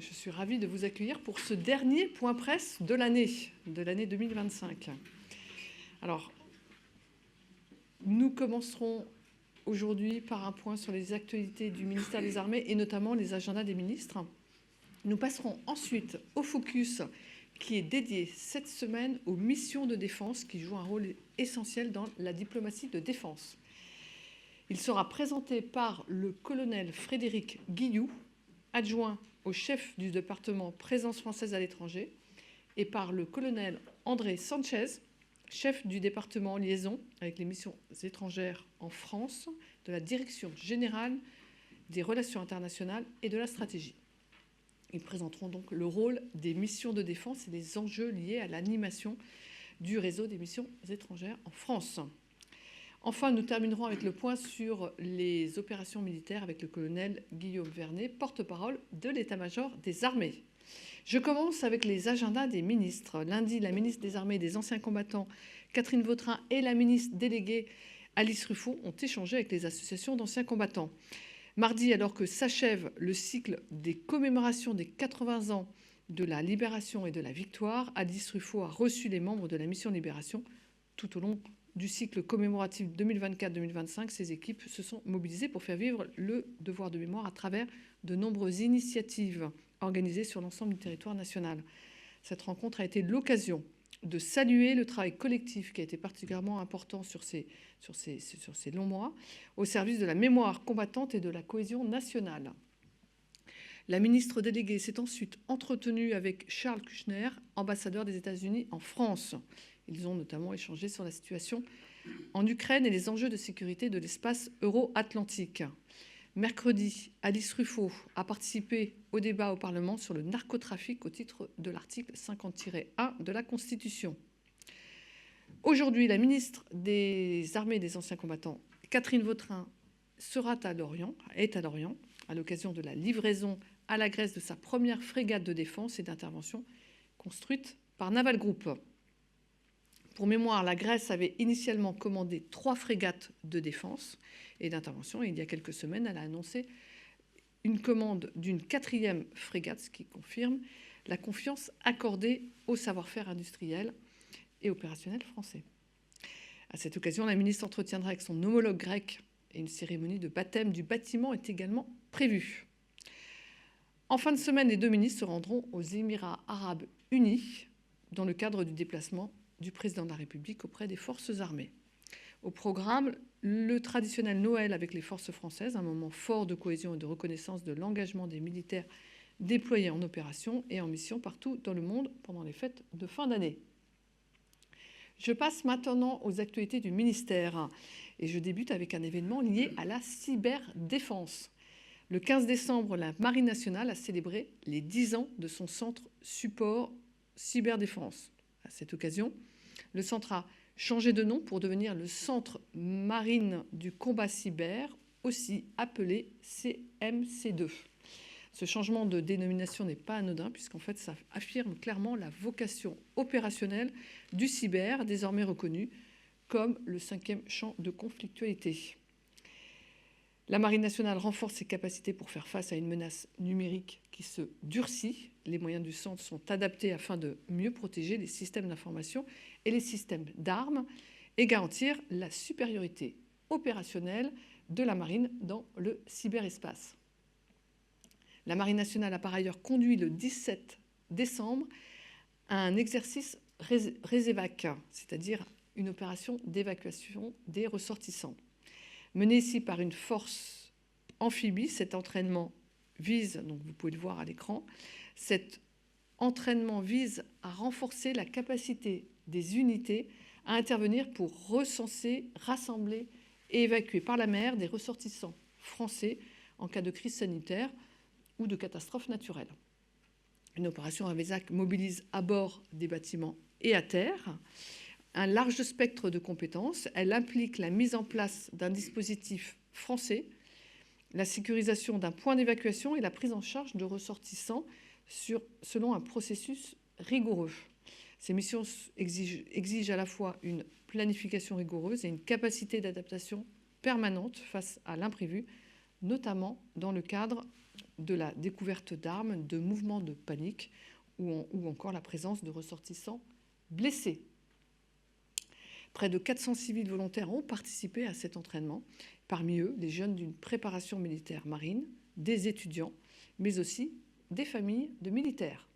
Je suis ravie de vous accueillir pour ce dernier point presse de l'année 2025. Alors, nous commencerons aujourd'hui par un point sur les actualités du ministère des Armées et notamment les agendas des ministres. Nous passerons ensuite au focus qui est dédié cette semaine aux missions de défense qui jouent un rôle essentiel dans la diplomatie de défense. Il sera présenté par le colonel Frédéric Guilloux, adjoint au chef du département Présence française à l'étranger, et par le colonel André Sanchez, chef du département liaison avec les missions étrangères en France de la Direction générale des relations internationales et de la stratégie. Ils présenteront donc le rôle des missions de défense et les enjeux liés à l'animation du réseau des missions étrangères en France. Enfin, nous terminerons avec le point sur les opérations militaires avec le colonel Guillaume Vernet, porte-parole de l'état-major des armées. Je commence avec les agendas des ministres. Lundi, la ministre des Armées et des Anciens combattants, Catherine Vautrin, et la ministre déléguée Alice Ruffo ont échangé avec les associations d'anciens combattants. Mardi, alors que s'achève le cycle des commémorations des 80 ans de la libération et de la victoire, Alice Ruffo a reçu les membres de la mission Libération tout au long du cycle commémoratif 2024-2025. Ces équipes se sont mobilisées pour faire vivre le devoir de mémoire à travers de nombreuses initiatives organisées sur l'ensemble du territoire national. Cette rencontre a été l'occasion de saluer le travail collectif qui a été particulièrement important sur ces longs mois au service de la mémoire combattante et de la cohésion nationale. La ministre déléguée s'est ensuite entretenue avec Charles Kushner, ambassadeur des États-Unis en France. Ils ont notamment échangé sur la situation en Ukraine et les enjeux de sécurité de l'espace euro-atlantique. Mercredi, Alice Ruffo a participé au débat au Parlement sur le narcotrafic au titre de l'article 50-1 de la Constitution. Aujourd'hui, la ministre des Armées et des Anciens combattants, Catherine Vautrin, est à Lorient à l'occasion de la livraison à la Grèce de sa première frégate de défense et d'intervention construite par Naval Group. Pour mémoire, la Grèce avait initialement commandé 3 frégates de défense et d'intervention. Et il y a quelques semaines, elle a annoncé une commande d'une 4e frégate, ce qui confirme la confiance accordée au savoir-faire industriel et opérationnel français. À cette occasion, la ministre entretiendra avec son homologue grec et une cérémonie de baptême du bâtiment est également prévue. En fin de semaine, les 2 ministres se rendront aux Émirats arabes unis dans le cadre du déplacement du président de la République auprès des forces armées. Au programme, le traditionnel Noël avec les forces françaises, un moment fort de cohésion et de reconnaissance de l'engagement des militaires déployés en opération et en mission partout dans le monde pendant les fêtes de fin d'année. Je passe maintenant aux actualités du ministère et je débute avec un événement lié à la cyberdéfense. Le 15 décembre, la Marine nationale a célébré les 10 ans de son centre support cyberdéfense. À cette occasion, le centre a changé de nom pour devenir le Centre Marine du combat cyber, aussi appelé CMC2. Ce changement de dénomination n'est pas anodin puisqu'en fait ça affirme clairement la vocation opérationnelle du cyber, désormais reconnu comme le 5e champ de conflictualité. La Marine nationale renforce ses capacités pour faire face à une menace numérique qui se durcit. Les moyens du centre sont adaptés afin de mieux protéger les systèmes d'information et les systèmes d'armes et garantir la supériorité opérationnelle de la Marine dans le cyberespace. La Marine nationale a par ailleurs conduit le 17 décembre un exercice RESEVAC, c'est-à-dire une opération d'évacuation des ressortissants. Mené ici par une force amphibie, cet entraînement vise, donc vous pouvez le voir à l'écran, cet entraînement vise à renforcer la capacité des unités à intervenir pour recenser, rassembler et évacuer par la mer des ressortissants français en cas de crise sanitaire ou de catastrophe naturelle. Une opération RESEVAC mobilise à bord des bâtiments et à terre un large spectre de compétences. Elle implique la mise en place d'un dispositif français, la sécurisation d'un point d'évacuation et la prise en charge de ressortissants selon un processus rigoureux. Ces missions exigent à la fois une planification rigoureuse et une capacité d'adaptation permanente face à l'imprévu notamment dans le cadre de la découverte d'armes, de mouvements de panique ou encore la présence de ressortissants blessés. Près de 400 civils volontaires ont participé à cet entraînement, parmi eux les jeunes d'une préparation militaire marine, des étudiants, mais aussi des familles de militaires.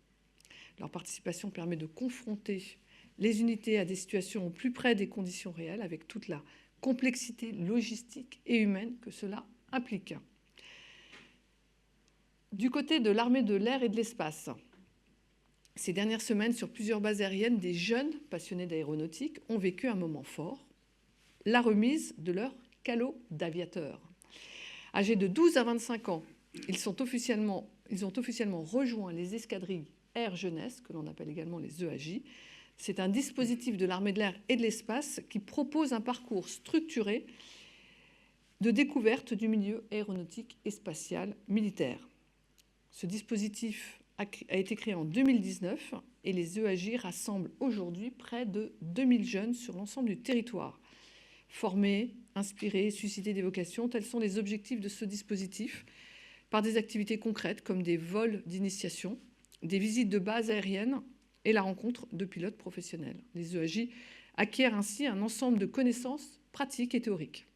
Leur participation permet de confronter les unités à des situations au plus près des conditions réelles, avec toute la complexité logistique et humaine que cela implique. Du côté de l'armée de l'air et de l'espace, ces dernières semaines, sur plusieurs bases aériennes, des jeunes passionnés d'aéronautique ont vécu un moment fort, la remise de leur calot d'aviateur. Âgés de 12 à 25 ans, ils ont officiellement rejoint les escadrilles Air Jeunesse, que l'on appelle également les EAJ. C'est un dispositif de l'armée de l'air et de l'espace qui propose un parcours structuré de découverte du milieu aéronautique et spatial militaire. Ce dispositif a été créé en 2019 et les EAJ rassemblent aujourd'hui près de 2000 jeunes sur l'ensemble du territoire. Former, inspirer, susciter des vocations, tels sont les objectifs de ce dispositif, par des activités concrètes comme des vols d'initiation, des visites de bases aériennes et la rencontre de pilotes professionnels. Les EAJ acquièrent ainsi un ensemble de connaissances pratiques et théoriques.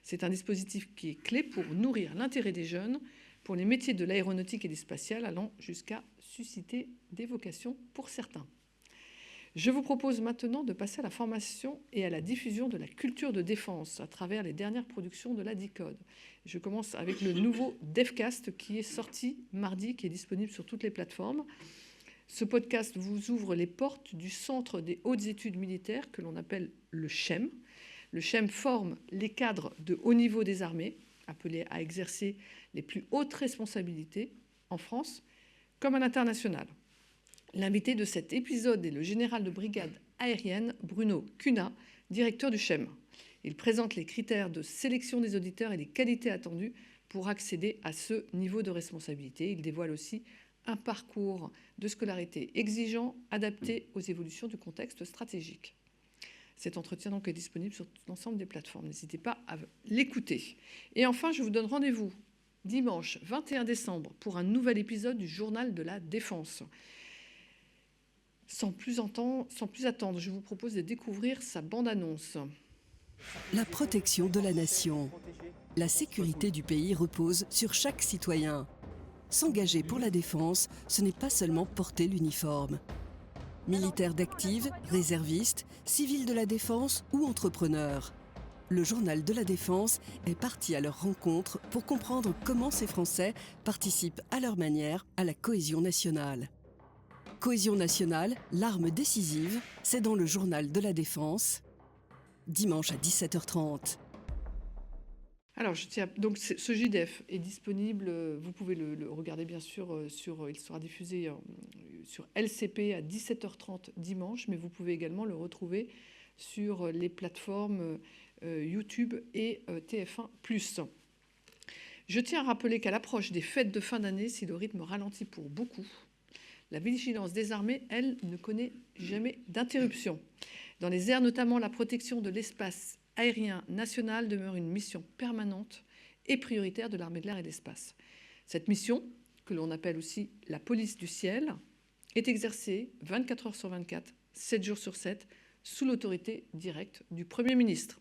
C'est un dispositif qui est clé pour nourrir l'intérêt des jeunes pour les métiers de l'aéronautique et du spatial, allant jusqu'à susciter des vocations pour certains. Je vous propose maintenant de passer à la formation et à la diffusion de la culture de défense à travers les dernières productions de la DICODE. Je commence avec le nouveau DevCast qui est sorti mardi, qui est disponible sur toutes les plateformes. Ce podcast vous ouvre les portes du Centre des hautes études militaires que l'on appelle le CHEM. Le CHEM forme les cadres de haut niveau des armées, appelés à exercer les plus hautes responsabilités en France comme à l'international. L'invité de cet épisode est le général de brigade aérienne Bruno Cunha, directeur du CHEM. Il présente les critères de sélection des auditeurs et les qualités attendues pour accéder à ce niveau de responsabilité. Il dévoile aussi un parcours de scolarité exigeant, adapté aux évolutions du contexte stratégique. Cet entretien donc est disponible sur l'ensemble des plateformes. N'hésitez pas à l'écouter. Et enfin, je vous donne rendez-vous dimanche 21 décembre pour un nouvel épisode du Journal de la Défense. Sans plus attendre, je vous propose de découvrir sa bande-annonce. La protection de la nation. La sécurité du pays repose sur chaque citoyen. S'engager pour la défense, ce n'est pas seulement porter l'uniforme. Militaires d'active, réservistes, civils de la défense ou entrepreneurs. Le Journal de la Défense est parti à leur rencontre pour comprendre comment ces Français participent à leur manière à la cohésion nationale. Cohésion nationale, l'arme décisive, c'est dans le Journal de la Défense, dimanche à 17h30. Alors, donc ce JDF est disponible, vous pouvez le regarder bien sûr, il sera diffusé sur LCP à 17h30 dimanche, mais vous pouvez également le retrouver sur les plateformes YouTube et TF1+. Je tiens à rappeler qu'à l'approche des fêtes de fin d'année, si le rythme ralentit pour beaucoup, la vigilance des armées, elle, ne connaît jamais d'interruption. Dans les airs, notamment, la protection de l'espace aérien national demeure une mission permanente et prioritaire de l'armée de l'air et de l'espace. Cette mission, que l'on appelle aussi la police du ciel, est exercée 24 heures sur 24, 7 jours sur 7, sous l'autorité directe du Premier ministre.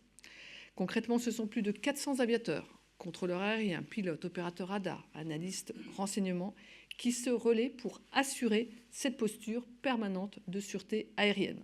Concrètement, ce sont plus de 400 aviateurs, contrôleurs aériens, pilotes, opérateurs radars, analystes, renseignements, qui se relaient pour assurer cette posture permanente de sûreté aérienne.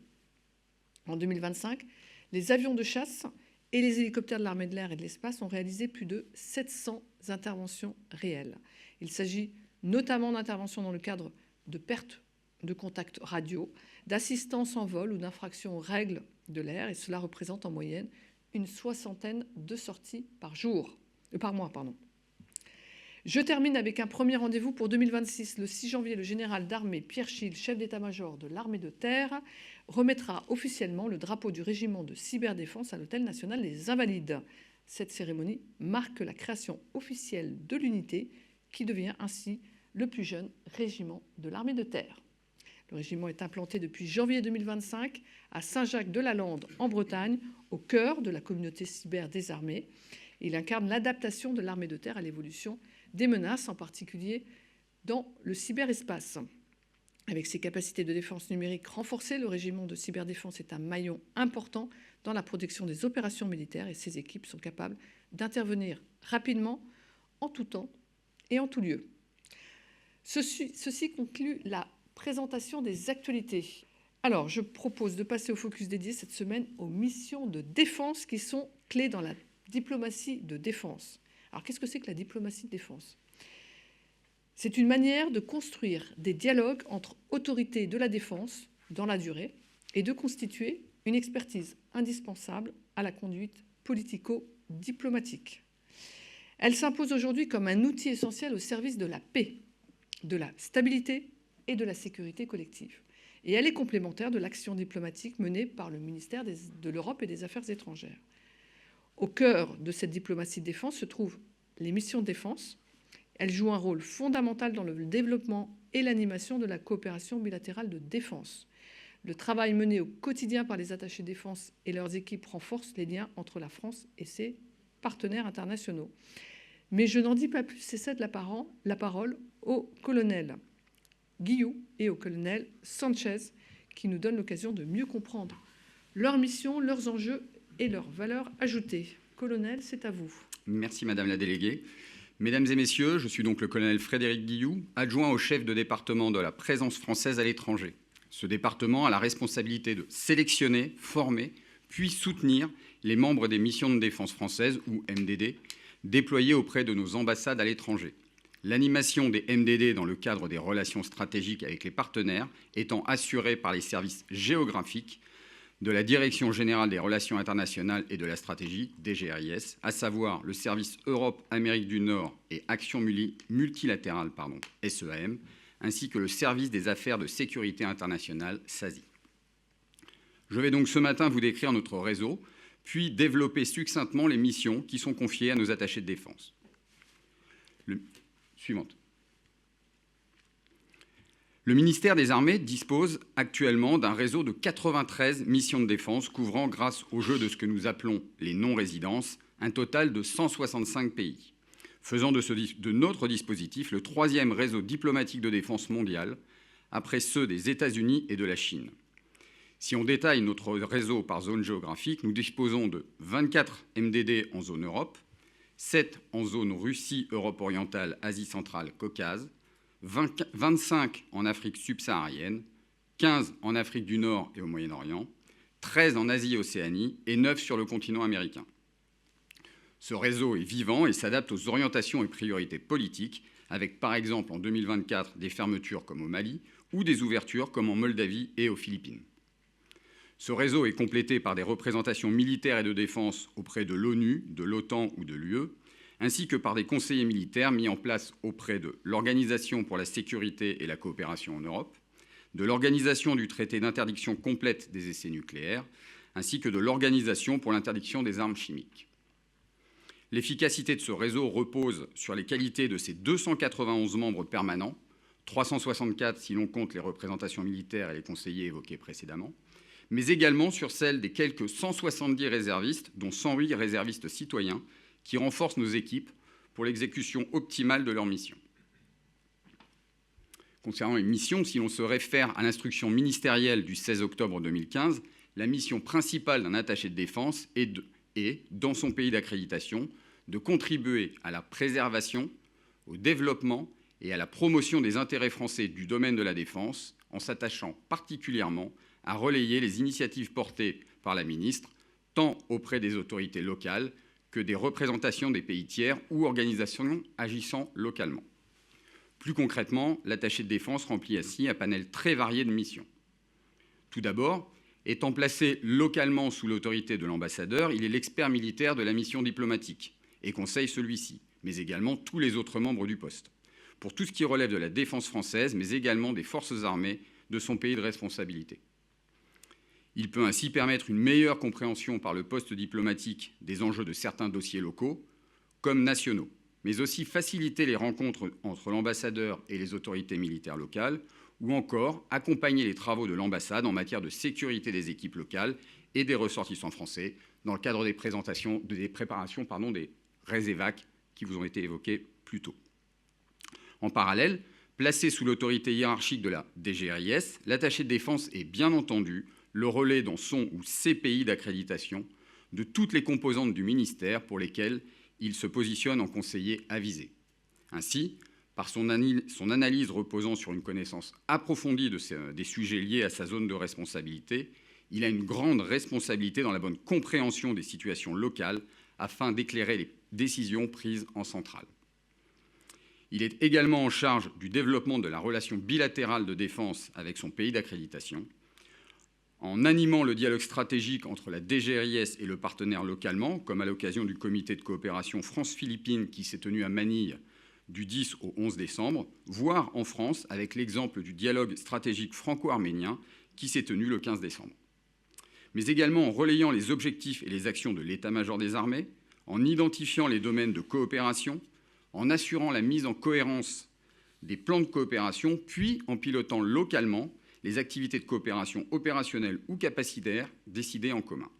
En 2025, les avions de chasse et les hélicoptères de l'armée de l'air et de l'espace ont réalisé plus de 700 interventions réelles. Il s'agit notamment d'interventions dans le cadre de perte de contact radio, d'assistance en vol ou d'infraction aux règles de l'air, et cela représente en moyenne une 60aine de sorties par mois. Je termine avec un premier rendez-vous pour 2026. Le 6 janvier, le général d'armée Pierre Schill, chef d'état-major de l'armée de terre, remettra officiellement le drapeau du régiment de cyberdéfense à l'Hôtel national des Invalides. Cette cérémonie marque la création officielle de l'unité qui devient ainsi le plus jeune régiment de l'armée de terre. Le régiment est implanté depuis janvier 2025 à Saint-Jacques-de-la-Lande en Bretagne, au cœur de la communauté cyber des armées. Il incarne l'adaptation de l'armée de terre à l'évolution des menaces, en particulier dans le cyberespace. Avec ses capacités de défense numérique renforcées, le régiment de cyberdéfense est un maillon important dans la protection des opérations militaires et ses équipes sont capables d'intervenir rapidement, en tout temps et en tout lieu. Ceci conclut la présentation des actualités. Alors, je propose de passer au focus dédié cette semaine aux missions de défense qui sont clés dans la diplomatie de défense. Alors, qu'est-ce que c'est que la diplomatie de défense ? C'est une manière de construire des dialogues entre autorités de la défense dans la durée et de constituer une expertise indispensable à la conduite politico-diplomatique. Elle s'impose aujourd'hui comme un outil essentiel au service de la paix, de la stabilité et de la sécurité collective. Et elle est complémentaire de l'action diplomatique menée par le ministère de l'Europe et des Affaires étrangères. Au cœur de cette diplomatie de défense se trouvent les missions de défense. Elles jouent un rôle fondamental dans le développement et l'animation de la coopération bilatérale de défense. Le travail mené au quotidien par les attachés de défense et leurs équipes renforce les liens entre la France et ses partenaires internationaux. Mais je n'en dis pas plus et cède la parole au colonel Guillou et au colonel Sanchez, qui nous donnent l'occasion de mieux comprendre leur mission, leurs enjeux et leurs valeurs ajoutées. Colonel, c'est à vous. Merci Madame la déléguée. Mesdames et messieurs, je suis donc le colonel Frédéric Guillou, adjoint au chef de département de la présence française à l'étranger. Ce département a la responsabilité de sélectionner, former, puis soutenir les membres des missions de défense françaises, ou MDD, déployés auprès de nos ambassades à l'étranger. L'animation des MDD dans le cadre des relations stratégiques avec les partenaires étant assurée par les services géographiques de la Direction générale des relations internationales et de la stratégie, DGRIS, à savoir le service Europe-Amérique du Nord et Action multilatérale, SEAM, ainsi que le service des affaires de sécurité internationale, SASI. Je vais donc ce matin vous décrire notre réseau, puis développer succinctement les missions qui sont confiées à nos attachés de défense. Suivante. Le ministère des Armées dispose actuellement d'un réseau de 93 missions de défense couvrant, grâce au jeu de ce que nous appelons les non-résidences, un total de 165 pays, faisant de notre dispositif le troisième réseau diplomatique de défense mondial, après ceux des États-Unis et de la Chine. Si on détaille notre réseau par zone géographique, nous disposons de 24 MDD en zone Europe, 7 en zone Russie, Europe orientale, Asie centrale, Caucase, 25 en Afrique subsaharienne, 15 en Afrique du Nord et au Moyen-Orient, 13 en Asie et Océanie et 9 sur le continent américain. Ce réseau est vivant et s'adapte aux orientations et priorités politiques, avec par exemple en 2024 des fermetures comme au Mali ou des ouvertures comme en Moldavie et aux Philippines. Ce réseau est complété par des représentations militaires et de défense auprès de l'ONU, de l'OTAN ou de l'UE, ainsi que par des conseillers militaires mis en place auprès de l'Organisation pour la sécurité et la coopération en Europe, de l'Organisation du traité d'interdiction complète des essais nucléaires, ainsi que de l'Organisation pour l'interdiction des armes chimiques. L'efficacité de ce réseau repose sur les qualités de ses 291 membres permanents, 364 si l'on compte les représentations militaires et les conseillers évoqués précédemment, mais également sur celles des quelques 170 réservistes, dont 108 réservistes citoyens, qui renforcent nos équipes pour l'exécution optimale de leur mission. Concernant les missions, si l'on se réfère à l'instruction ministérielle du 16 octobre 2015, la mission principale d'un attaché de défense est, dans son pays d'accréditation, de contribuer à la préservation, au développement et à la promotion des intérêts français du domaine de la défense, en s'attachant particulièrement à relayer les initiatives portées par la ministre, tant auprès des autorités locales que des représentations des pays tiers ou organisations agissant localement. Plus concrètement, l'attaché de défense remplit ainsi un panel très varié de missions. Tout d'abord, étant placé localement sous l'autorité de l'ambassadeur, il est l'expert militaire de la mission diplomatique et conseille celui-ci, mais également tous les autres membres du poste, pour tout ce qui relève de la défense française, mais également des forces armées de son pays de responsabilité. Il peut ainsi permettre une meilleure compréhension par le poste diplomatique des enjeux de certains dossiers locaux comme nationaux, mais aussi faciliter les rencontres entre l'ambassadeur et les autorités militaires locales, ou encore accompagner les travaux de l'ambassade en matière de sécurité des équipes locales et des ressortissants français dans le cadre des préparations des RESEVAC, qui vous ont été évoqués plus tôt. En parallèle, placé sous l'autorité hiérarchique de la DGRIS, l'attaché de défense est bien entendu le relais dans son ou ses pays d'accréditation de toutes les composantes du ministère pour lesquelles il se positionne en conseiller avisé. Ainsi, par son analyse reposant sur une connaissance approfondie des sujets liés à sa zone de responsabilité, il a une grande responsabilité dans la bonne compréhension des situations locales afin d'éclairer les décisions prises en centrale. Il est également en charge du développement de la relation bilatérale de défense avec son pays d'accréditation, en animant le dialogue stratégique entre la DGRIS et le partenaire localement, comme à l'occasion du comité de coopération France-Philippines qui s'est tenu à Manille du 10 au 11 décembre, voire en France avec l'exemple du dialogue stratégique franco-arménien qui s'est tenu le 15 décembre. Mais également en relayant les objectifs et les actions de l'état-major des armées, en identifiant les domaines de coopération, en assurant la mise en cohérence des plans de coopération, puis en pilotant localement les activités de coopération opérationnelles ou capacitaires décidées en commun.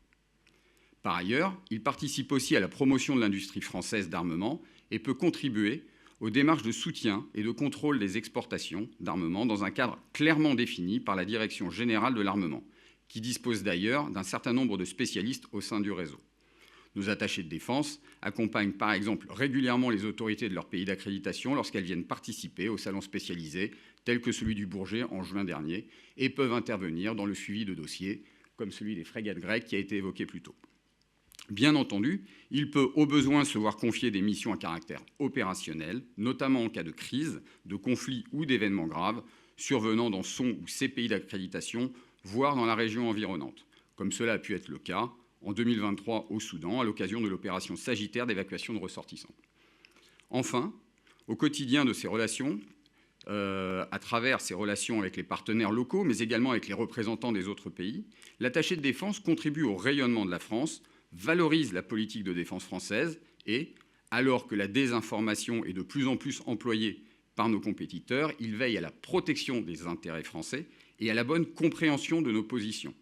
Par ailleurs, il participe aussi à la promotion de l'industrie française d'armement et peut contribuer aux démarches de soutien et de contrôle des exportations d'armement dans un cadre clairement défini par la Direction générale de l'armement, qui dispose d'ailleurs d'un certain nombre de spécialistes au sein du réseau. Nos attachés de défense accompagnent par exemple régulièrement les autorités de leur pays d'accréditation lorsqu'elles viennent participer aux salons spécialisés tels que celui du Bourget en juin dernier et peuvent intervenir dans le suivi de dossiers comme celui des frégates grecques qui a été évoqué plus tôt. Bien entendu, il peut au besoin se voir confier des missions à caractère opérationnel, notamment en cas de crise, de conflit ou d'événements graves survenant dans son ou ses pays d'accréditation, voire dans la région environnante, comme cela a pu être le cas en 2023 au Soudan, à l'occasion de l'opération Sagittaire d'évacuation de ressortissants. Enfin, au quotidien de ces relations, à travers ses relations avec les partenaires locaux, mais également avec les représentants des autres pays, l'attaché de défense contribue au rayonnement de la France, valorise la politique de défense française et, alors que la désinformation est de plus en plus employée par nos compétiteurs, il veille à la protection des intérêts français et à la bonne compréhension de nos positions,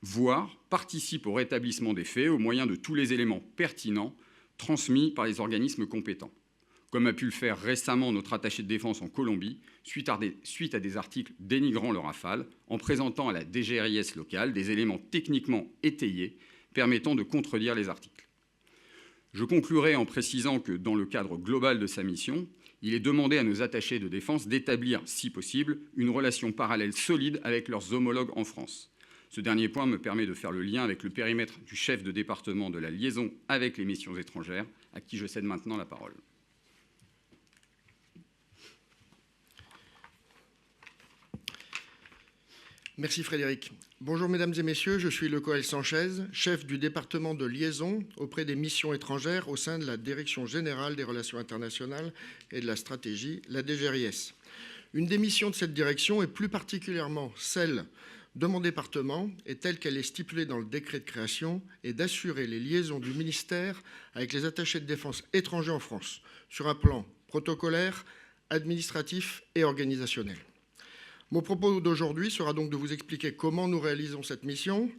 voire participe au rétablissement des faits au moyen de tous les éléments pertinents transmis par les organismes compétents, comme a pu le faire récemment notre attaché de défense en Colombie, suite à des articles dénigrant le Rafale, en présentant à la DGRIS locale des éléments techniquement étayés permettant de contredire les articles. Je conclurai en précisant que, dans le cadre global de sa mission, il est demandé à nos attachés de défense d'établir, si possible, une relation parallèle solide avec leurs homologues en France. Ce dernier point me permet de faire le lien avec le périmètre du chef de département de la liaison avec les missions étrangères, à qui je cède maintenant la parole. Merci Frédéric. Bonjour mesdames et messieurs, je suis Lecoël Sanchez, chef du département de liaison auprès des missions étrangères au sein de la Direction générale des relations internationales et de la stratégie, la DGRIS. Une des missions de cette direction, et plus particulièrement celle de mon département, et telle qu'elle est stipulée dans le décret de création, est d'assurer les liaisons du ministère avec les attachés de défense étrangers en France, sur un plan protocolaire, administratif et organisationnel. Mon propos d'aujourd'hui sera donc de vous expliquer comment nous réalisons cette mission,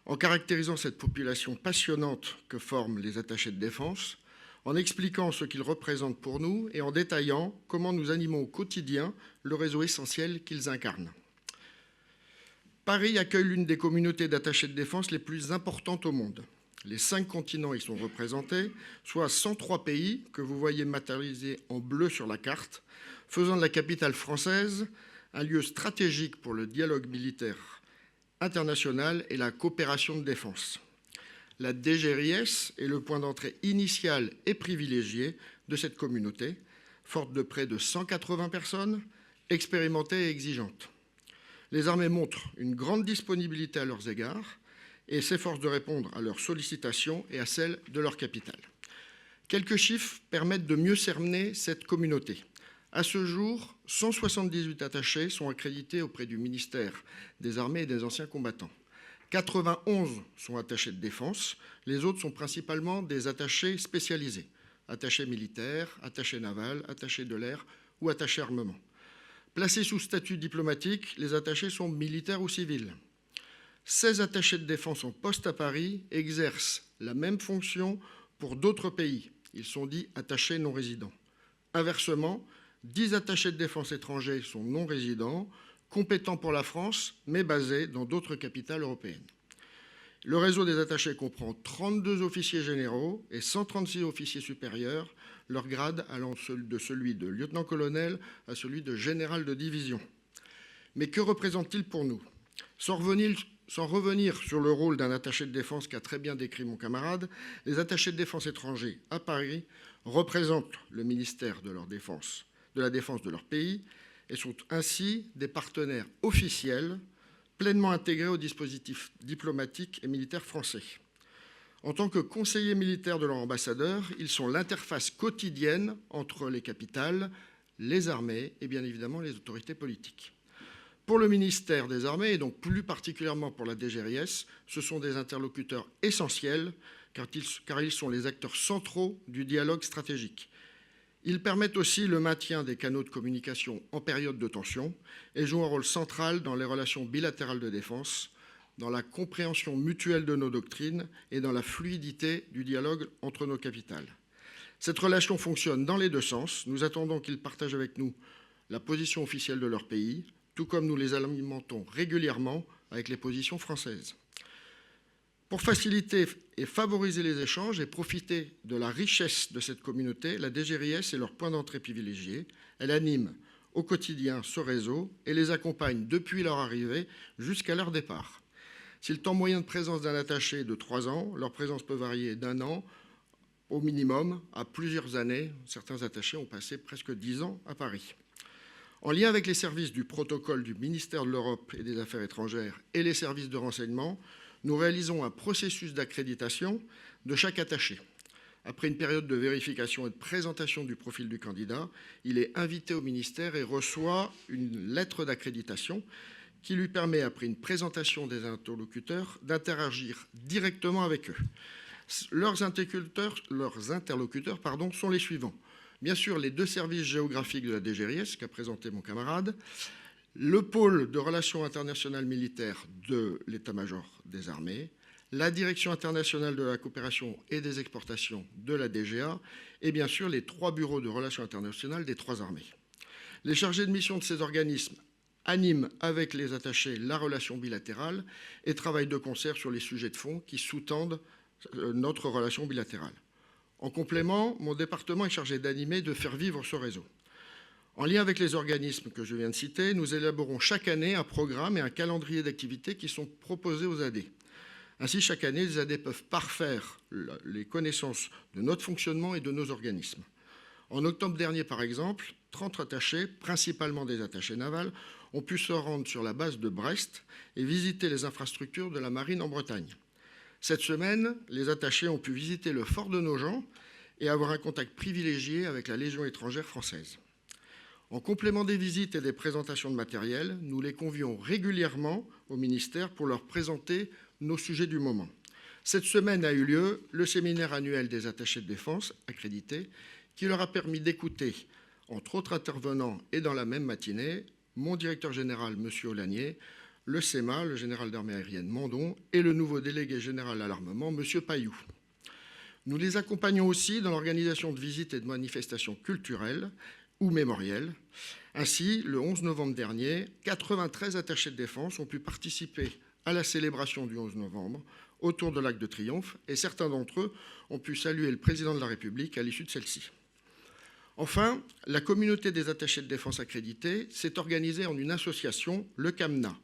en caractérisant cette population passionnante que forment les attachés de défense, en expliquant ce qu'ils représentent pour nous et en détaillant comment nous animons au quotidien le réseau essentiel qu'ils incarnent. Paris accueille l'une des communautés d'attachés de défense les plus importantes au monde. Les 5 continents y sont représentés, soit 103 pays que vous voyez matérialisés en bleu sur la carte, faisant de la capitale française un lieu stratégique pour le dialogue militaire international et la coopération de défense. La DGRIS est le point d'entrée initial et privilégié de cette communauté, forte de près de 180 personnes, expérimentées et exigeantes. Les armées montrent une grande disponibilité à leurs égards et s'efforcent de répondre à leurs sollicitations et à celles de leur capitale. Quelques chiffres permettent de mieux cerner cette communauté. À ce jour, 178 attachés sont accrédités auprès du ministère des Armées et des Anciens Combattants. 91 sont attachés de défense, les autres sont principalement des attachés spécialisés, attachés militaires, attachés navals, attachés de l'air ou attachés armement. Placés sous statut diplomatique, les attachés sont militaires ou civils. 16 attachés de défense en poste à Paris exercent la même fonction pour d'autres pays. Ils sont dits attachés non résidents. Inversement, 10 attachés de défense étrangers sont non résidents, compétents pour la France, mais basés dans d'autres capitales européennes. Le réseau des attachés comprend 32 officiers généraux et 136 officiers supérieurs, leur grade allant de celui de lieutenant-colonel à celui de général de division. Mais que représente-t-il pour nous ? Sans revenir sur le rôle d'un attaché de défense qu'a très bien décrit mon camarade, les attachés de défense étrangers à Paris représentent le ministère de la Défense de leur pays et sont ainsi des partenaires officiels pleinement intégrés au dispositif diplomatique et militaire français. En tant que conseillers militaires de leur ambassadeur, ils sont l'interface quotidienne entre les capitales, les armées et bien évidemment les autorités politiques. Pour le ministère des Armées, et donc plus particulièrement pour la DGRIS, ce sont des interlocuteurs essentiels car ils sont les acteurs centraux du dialogue stratégique. Ils permettent aussi le maintien des canaux de communication en période de tension et jouent un rôle central dans les relations bilatérales de défense, dans la compréhension mutuelle de nos doctrines et dans la fluidité du dialogue entre nos capitales. Cette relation fonctionne dans les deux sens. Nous attendons qu'ils partagent avec nous la position officielle de leur pays, tout comme nous les alimentons régulièrement avec les positions françaises. Pour faciliter et favoriser les échanges et profiter de la richesse de cette communauté, la DGRIS est leur point d'entrée privilégié. Elle anime au quotidien ce réseau et les accompagne depuis leur arrivée jusqu'à leur départ. Si le temps moyen de présence d'un attaché est de 3 ans, leur présence peut varier d'1 an au minimum à plusieurs années. Certains attachés ont passé presque 10 ans à Paris. En lien avec les services du protocole du ministère de l'Europe et des Affaires étrangères et les services de renseignement, nous réalisons un processus d'accréditation de chaque attaché. Après une période de vérification et de présentation du profil du candidat, il est invité au ministère et reçoit une lettre d'accréditation qui lui permet, après une présentation des interlocuteurs, d'interagir directement avec eux. Leurs interlocuteurs sont les suivants. Bien sûr, les 2 services géographiques de la DGRIS qu'a présenté mon camarade, le pôle de relations internationales militaires de l'état-major des armées, la direction internationale de la coopération et des exportations de la DGA et bien sûr les 3 bureaux de relations internationales des 3 armées. Les chargés de mission de ces organismes animent avec les attachés la relation bilatérale et travaillent de concert sur les sujets de fond qui sous-tendent notre relation bilatérale. En complément, mon département est chargé d'animer et de faire vivre ce réseau. En lien avec les organismes que je viens de citer, nous élaborons chaque année un programme et un calendrier d'activités qui sont proposés aux AD. Ainsi, chaque année, les AD peuvent parfaire les connaissances de notre fonctionnement et de nos organismes. En octobre dernier, par exemple, 30 attachés, principalement des attachés navals, ont pu se rendre sur la base de Brest et visiter les infrastructures de la marine en Bretagne. Cette semaine, les attachés ont pu visiter le fort de Nogent et avoir un contact privilégié avec la Légion étrangère française. En complément des visites et des présentations de matériel, nous les convions régulièrement au ministère pour leur présenter nos sujets du moment. Cette semaine a eu lieu le séminaire annuel des attachés de défense accrédités qui leur a permis d'écouter, entre autres intervenants et dans la même matinée, mon directeur général, M. Olanier, le CEMA, le général d'armée aérienne Mandon, et le nouveau délégué général à l'armement, M. Pailloux. Nous les accompagnons aussi dans l'organisation de visites et de manifestations culturelles ou mémorielles. Ainsi, le 11 novembre dernier, 93 attachés de défense ont pu participer à la célébration du 11 novembre autour de l'Arc de Triomphe, et certains d'entre eux ont pu saluer le président de la République à l'issue de celle-ci. Enfin, la communauté des attachés de défense accrédités s'est organisée en une association, le CAMNA,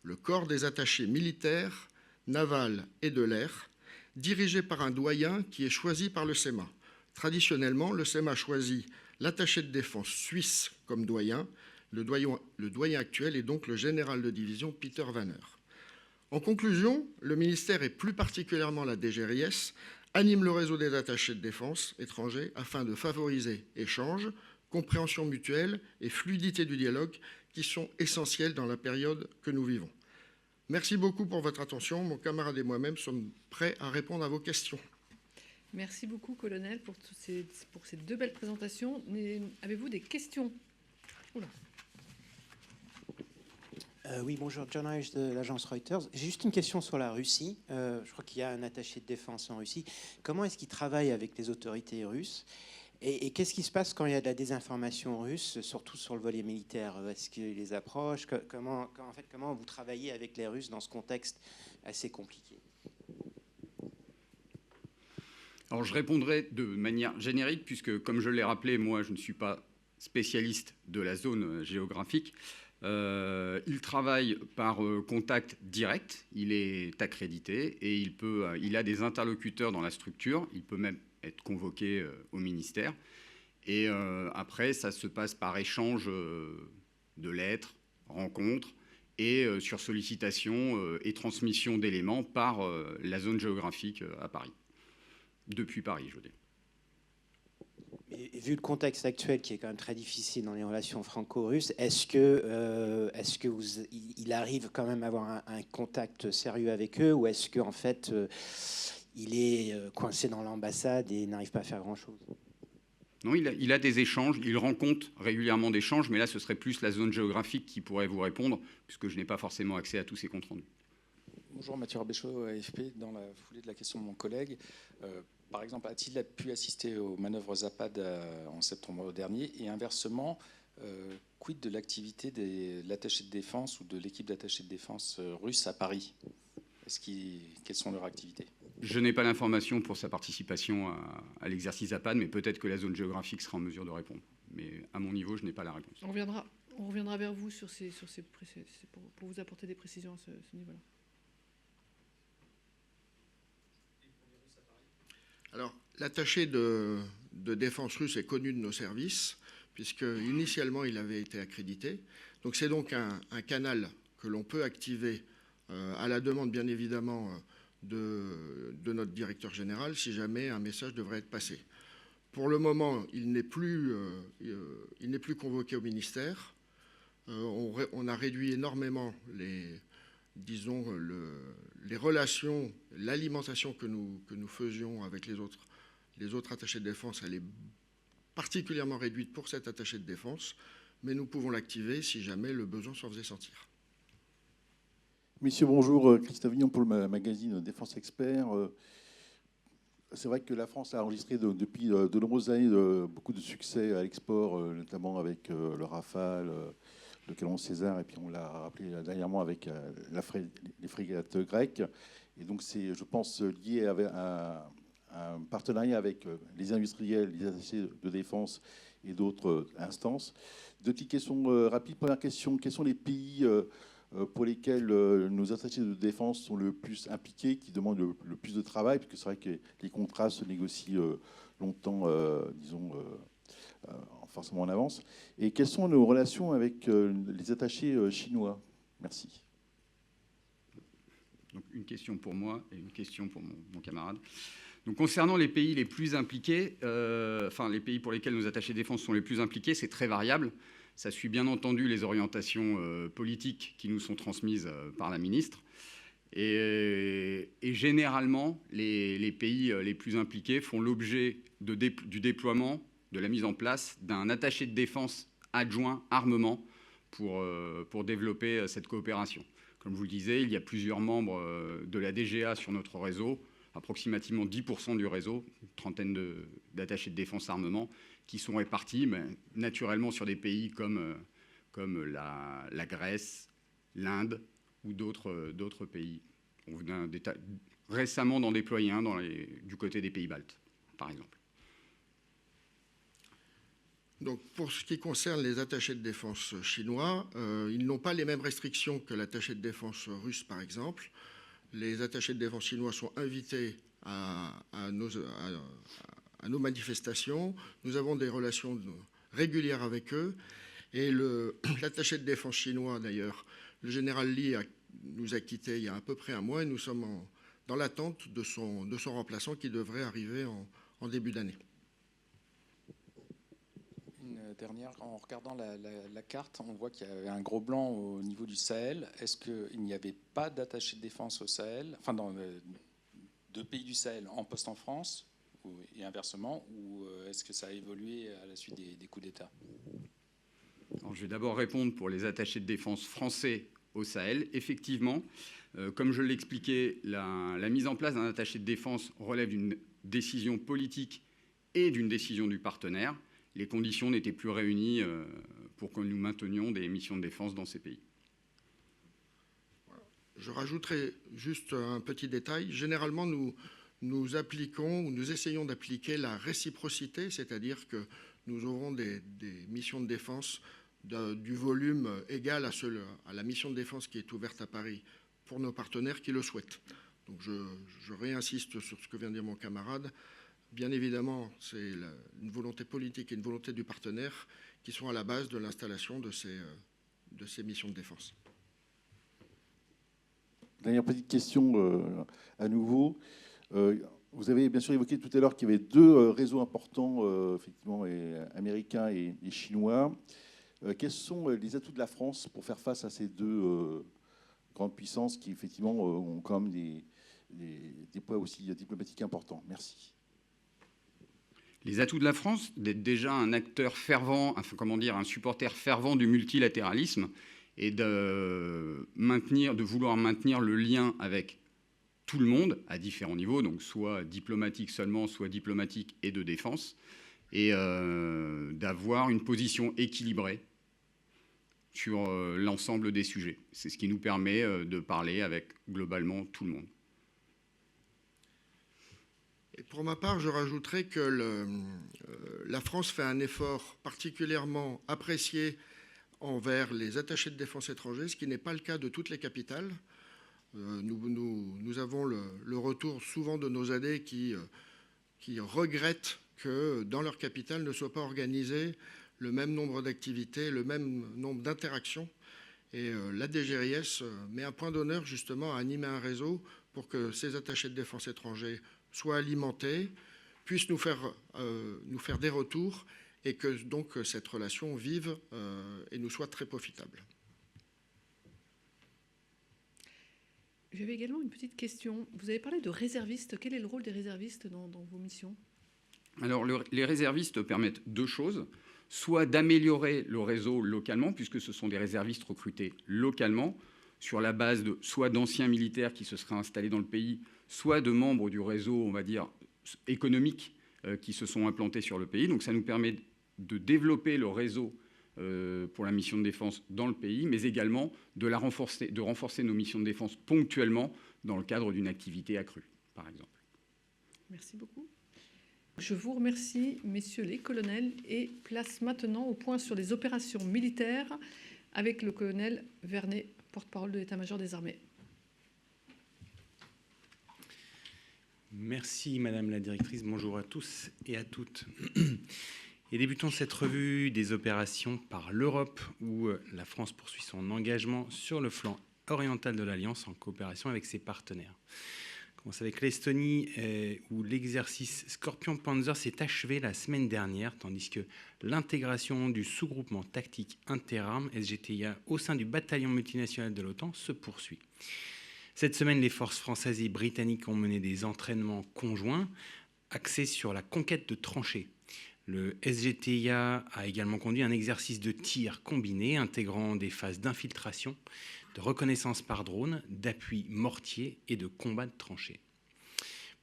le corps des attachés militaires, navals et de l'air, dirigé par un doyen qui est choisi par le CEMA. Traditionnellement, le CEMA choisit l'attaché de défense suisse comme doyen. Le doyen actuel est donc le général de division Peter Vanner. En conclusion, le ministère et plus particulièrement la DGRIS anime le réseau des attachés de défense étrangers afin de favoriser échanges, compréhension mutuelle et fluidité du dialogue qui sont essentiels dans la période que nous vivons. Merci beaucoup pour votre attention. Mon camarade et moi-même sommes prêts à répondre à vos questions. Merci beaucoup, colonel, pour ces 2 belles présentations. Avez-vous des questions ? Oula. Oui, bonjour, John Irish de l'agence Reuters. J'ai juste une question sur la Russie. Je crois qu'il y a un attaché de défense en Russie. Comment est-ce qu'il travaille avec les autorités russes? Et qu'est-ce qui se passe quand il y a de la désinformation russe, surtout sur le volet militaire? Est-ce qu'ils les approchent? Comment vous travaillez avec les Russes dans ce contexte assez compliqué? Alors je répondrai de manière générique, puisque comme je l'ai rappelé, moi je ne suis pas spécialiste de la zone géographique. Il travaille par contact direct, il est accrédité et il a des interlocuteurs dans la structure, il peut même être convoqué au ministère. Et après, ça se passe par échange de lettres, rencontres et sur sollicitation et transmission d'éléments par la zone géographique à Paris. Depuis Paris, je veux dire. Et vu le contexte actuel qui est quand même très difficile dans les relations franco-russes, est-ce qu'il arrive quand même à avoir un contact sérieux avec eux, ou est-ce qu'en fait il est coincé dans l'ambassade et n'arrive pas à faire grand-chose? Non, il a des échanges, il rend compte régulièrement d'échanges, mais là ce serait plus la zone géographique qui pourrait vous répondre, puisque je n'ai pas forcément accès à tous ces comptes rendus. Bonjour, Mathieu Rabéchaud, AFP. Dans la foulée de la question de mon collègue, par exemple, a-t-il pu assister aux manœuvres Zapad en septembre dernier? Et inversement, quid de l'activité de l'attaché de défense ou de l'équipe d'attachés de défense russe à Paris? Quelles sont leurs activités? Je n'ai pas l'information pour sa participation à l'exercice Zapad, mais peut-être que la zone géographique sera en mesure de répondre. Mais à mon niveau, je n'ai pas la réponse. On reviendra vers vous pour vous apporter des précisions à ce niveau-là. Alors, l'attaché de défense russe est connu de nos services, puisque initialement il avait été accrédité. Donc c'est donc un canal que l'on peut activer à la demande, bien évidemment, de notre directeur général, si jamais un message devrait être passé. Pour le moment, il n'est plus convoqué au ministère. On a réduit énormément les relations, l'alimentation que nous faisions avec les autres attachés de défense. Elle est particulièrement réduite pour cet attaché de défense, mais nous pouvons l'activer si jamais le besoin s'en faisait sentir. Messieurs, bonjour. Christophe Vignon pour le magazine Défense Expert. C'est vrai que la France a enregistré depuis de nombreuses années beaucoup de succès à l'export, notamment avec le Rafale, le canon César, et puis on l'a rappelé dernièrement avec les frégates grecques. Et donc c'est, je pense, lié à un partenariat avec les industriels, les attachés de défense et d'autres instances. Deux petites questions rapides. Première question, quels sont les pays pour lesquels nos attachés de défense sont le plus impliqués, qui demandent le plus de travail, puisque c'est vrai que les contrats se négocient longtemps, disons, forcément en avance. Et quelles sont nos relations avec les attachés chinois? Merci. Donc une question pour moi et une question pour mon camarade. Donc concernant les pays les plus impliqués, les pays pour lesquels nos attachés de défense sont les plus impliqués, c'est très variable. Ça suit bien entendu les orientations politiques qui nous sont transmises par la ministre. Et généralement, les pays les plus impliqués font l'objet du déploiement, de la mise en place d'un attaché de défense adjoint armement pour développer cette coopération. Comme je vous le disais, il y a plusieurs membres de la DGA sur notre réseau, approximativement 10% du réseau, une trentaine d'attachés de défense armement, qui sont répartis naturellement sur des pays comme la Grèce, l'Inde ou d'autres pays. On vient récemment d'en déployer un du côté des pays baltes, par exemple. Donc, pour ce qui concerne les attachés de défense chinois, ils n'ont pas les mêmes restrictions que l'attaché de défense russe, par exemple. Les attachés de défense chinois sont invités à nos manifestations. Nous avons des relations régulières avec eux. Et l'attaché de défense chinois, d'ailleurs, le général Li nous a quittés il y a à peu près un mois et nous sommes dans l'attente de son remplaçant qui devrait arriver en début d'année. Une dernière, en regardant la carte, on voit qu'il y avait un gros blanc au niveau du Sahel. Est-ce qu'il n'y avait pas d'attaché de défense au Sahel, enfin dans deux pays du Sahel en poste en France, et inversement, ou est-ce que ça a évolué à la suite des coups d'État? Alors, je vais d'abord répondre pour les attachés de défense français au Sahel. Effectivement, comme je l'expliquais, la mise en place d'un attaché de défense relève d'une décision politique et d'une décision du partenaire. Les conditions n'étaient plus réunies pour que nous maintenions des missions de défense dans ces pays. Je rajouterai juste un petit détail. Généralement, nous appliquons ou nous essayons d'appliquer la réciprocité, c'est-à-dire que nous aurons des missions de défense du volume égal à la mission de défense qui est ouverte à Paris pour nos partenaires qui le souhaitent. Donc je réinsiste sur ce que vient de dire mon camarade. Bien évidemment, c'est une volonté politique et une volonté du partenaire qui sont à la base de l'installation de ces missions de défense. Dernière petite question à nouveau. Vous avez bien sûr évoqué tout à l'heure qu'il y avait deux réseaux importants, effectivement, américains et chinois. Quels sont les atouts de la France pour faire face à ces deux grandes puissances qui, effectivement, ont quand même des poids aussi diplomatiques importants? Merci. Les atouts de la France, d'être déjà un acteur fervent, enfin, comment dire, un supporter fervent du multilatéralisme et de vouloir maintenir le lien avec tout le monde à différents niveaux, donc soit diplomatique seulement, soit diplomatique et de défense, et d'avoir une position équilibrée sur l'ensemble des sujets. C'est ce qui nous permet de parler avec globalement tout le monde. Et pour ma part, je rajouterai que la France fait un effort particulièrement apprécié envers les attachés de défense étrangers, ce qui n'est pas le cas de toutes les capitales. Nous avons le retour souvent de nos aidés qui regrettent que dans leur capitale ne soit pas organisé le même nombre d'activités, le même nombre d'interactions. Et la DGRIS met un point d'honneur justement à animer un réseau pour que ces attachés de défense étrangers soient alimentés, puissent nous faire des retours et que donc cette relation vive et nous soit très profitable. J'avais également une petite question. Vous avez parlé de réservistes. Quel est le rôle des réservistes dans vos missions? Alors, les réservistes permettent deux choses. Soit d'améliorer le réseau localement, puisque ce sont des réservistes recrutés localement, sur la base soit d'anciens militaires qui se seraient installés dans le pays, soit de membres du réseau, on va dire, économique qui se sont implantés sur le pays. Donc ça nous permet de développer le réseau pour la mission de défense dans le pays, mais également de renforcer nos missions de défense ponctuellement dans le cadre d'une activité accrue, par exemple. Merci beaucoup. Je vous remercie, messieurs les colonels, et place maintenant au point sur les opérations militaires avec le colonel Vernet, porte-parole de l'état-major des armées. Merci Madame la Directrice, bonjour à tous et à toutes. Et débutons cette revue des opérations par l'Europe, où la France poursuit son engagement sur le flanc oriental de l'Alliance en coopération avec ses partenaires. On commence avec l'Estonie, où l'exercice Scorpion Panzer s'est achevé la semaine dernière, tandis que l'intégration du sous-groupement tactique interarmes SGTIA au sein du bataillon multinational de l'OTAN se poursuit. Cette semaine, les forces françaises et britanniques ont mené des entraînements conjoints axés sur la conquête de tranchées. Le SGTIA a également conduit un exercice de tir combiné intégrant des phases d'infiltration, de reconnaissance par drone, d'appui mortier et de combat de tranchées.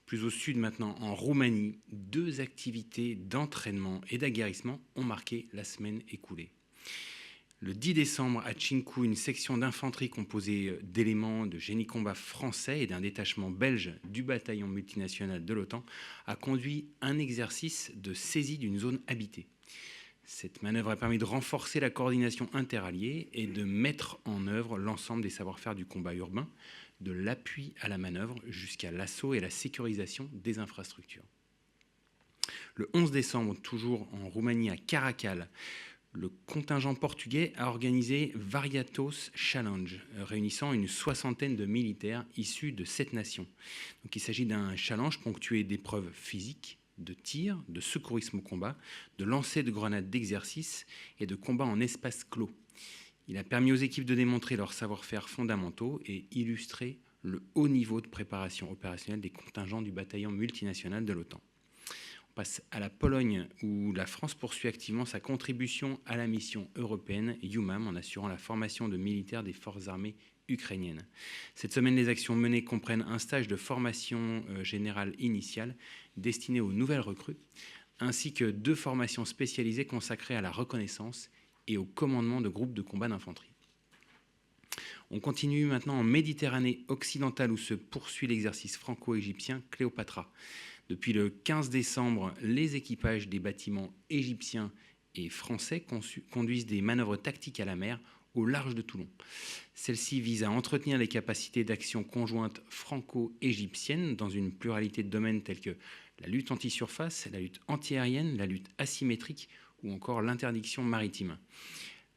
Plus au sud maintenant, en Roumanie, 2 activités d'entraînement et d'aguerrissement ont marqué la semaine écoulée. Le 10 décembre, à Cinku, une section d'infanterie composée d'éléments de génie combat français et d'un détachement belge du bataillon multinational de l'OTAN a conduit un exercice de saisie d'une zone habitée. Cette manœuvre a permis de renforcer la coordination interalliée et de mettre en œuvre l'ensemble des savoir-faire du combat urbain, de l'appui à la manœuvre jusqu'à l'assaut et la sécurisation des infrastructures. Le 11 décembre, toujours en Roumanie, à Caracal, le contingent portugais a organisé Variatos Challenge, réunissant une 60aine de militaires issus de 7 nations. Donc, il s'agit d'un challenge ponctué d'épreuves physiques, de tir, de secourisme au combat, de lancer de grenades d'exercice et de combat en espace clos. Il a permis aux équipes de démontrer leurs savoir-faire fondamentaux et illustrer le haut niveau de préparation opérationnelle des contingents du bataillon multinational de l'OTAN. On passe à la Pologne, où la France poursuit activement sa contribution à la mission européenne EUMAM en assurant la formation de militaires des forces armées ukrainiennes. Cette semaine, les actions menées comprennent un stage de formation générale initiale destiné aux nouvelles recrues, ainsi que 2 formations spécialisées consacrées à la reconnaissance et au commandement de groupes de combat d'infanterie. On continue maintenant en Méditerranée occidentale où se poursuit l'exercice franco-égyptien Cléopatra. Depuis le 15 décembre, les équipages des bâtiments égyptiens et français conduisent des manœuvres tactiques à la mer au large de Toulon. Celle-ci vise à entretenir les capacités d'action conjointe franco-égyptiennes dans une pluralité de domaines tels que la lutte anti-surface, la lutte antiaérienne, la lutte asymétrique ou encore l'interdiction maritime.